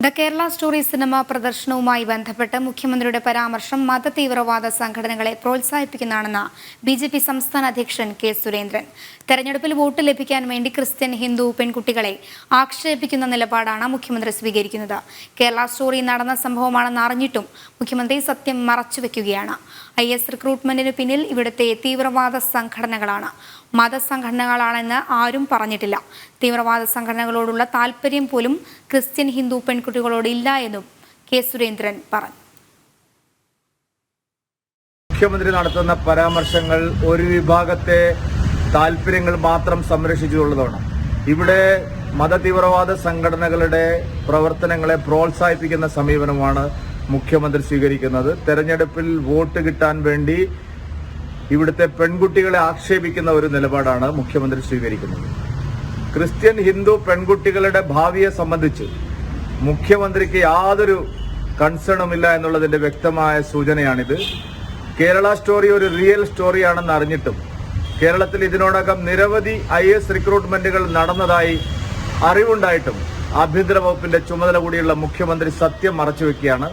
The Kerala story cinema പ്രദർശനവുമായി ബന്ധപ്പെട്ട് മുഖ്യമന്ത്രിയുടെ പരാമർശം മതതീവ്രവാദ സംഘടനകളെ പ്രോത്സാഹിപ്പിക്കുന്നതാണെന്ന് ബിജെപി സംസ്ഥാന അധ്യക്ഷൻ കെ സുരേന്ദ്രൻ. തെരഞ്ഞെടുപ്പിൽ വോട്ട് ലഭിക്കാൻ വേണ്ടി ക്രിസ്ത്യൻ ഹിന്ദു പെൺകുട്ടികളെ ആക്ഷേപിക്കുന്ന നിലപാടാണ് മുഖ്യമന്ത്രി സ്വീകരിക്കുന്നത്. കേരള സ്റ്റോറി നടന്ന സംഭവമാണെന്ന് അറിഞ്ഞിട്ടും മുഖ്യമന്ത്രി സത്യം മറച്ചുവെക്കുകയാണ്. IS റിക്രൂട്ട്മെന്റിന് പിന്നിൽ ഇവിടുത്തെ തീവ്രവാദ സംഘടനകളാണ്, മതസംഘടനകളാണെന്ന് ആരും പറഞ്ഞിട്ടില്ല. തീവ്രവാദ സംഘടനകളോടുള്ള താല്പര്യം പോലും ക്രിസ്ത്യൻ ഹിന്ദു പെൺകുട്ടികളോട് ഇല്ല എന്നും കെ സുരേന്ദ്രൻ പറഞ്ഞു. മുഖ്യമന്ത്രി നടത്തുന്ന പരാമർശങ്ങൾ ഒരു വിഭാഗത്തെ താല്പര്യങ്ങൾ മാത്രം സംരക്ഷിച്ചുകൊള്ളുന്നതാണ്. ഇവിടെ മതതീവ്രവാദ സംഘടനകളുടെ പ്രവർത്തനങ്ങളെ പ്രോത്സാഹിപ്പിക്കുന്ന സമീപനമാണ് മുഖ്യമന്ത്രി സ്വീകരിക്കുന്നത്. തെരഞ്ഞെടുപ്പിൽ വോട്ട് കിട്ടാൻ വേണ്ടി ഇവിടുത്തെ പെൺകുട്ടികളെ ആക്ഷേപിക്കുന്ന ഒരു നിലപാടാണ് മുഖ്യമന്ത്രി സ്വീകരിക്കുന്നത്. ക്രിസ്ത്യൻ ഹിന്ദു പെൺകുട്ടികളുടെ ഭാവിയെ സംബന്ധിച്ച് മുഖ്യമന്ത്രിക്ക് യാതൊരു കൺസേണുമില്ല എന്നുള്ളതിന്റെ വ്യക്തമായ സൂചനയാണിത്. കേരള സ്റ്റോറി ഒരു റിയൽ സ്റ്റോറിയാണെന്ന് അറിഞ്ഞിട്ടും കേരളത്തിൽ ഇതിനോടകം നിരവധി IS റിക്രൂട്ട്മെന്റുകൾ നടന്നതായി അറിവുണ്ടായിട്ടും ആഭ്യന്തര വകുപ്പിന്റെ ചുമതല കൂടിയുള്ള മുഖ്യമന്ത്രി സത്യം മറച്ചുവെക്കുകയാണ്.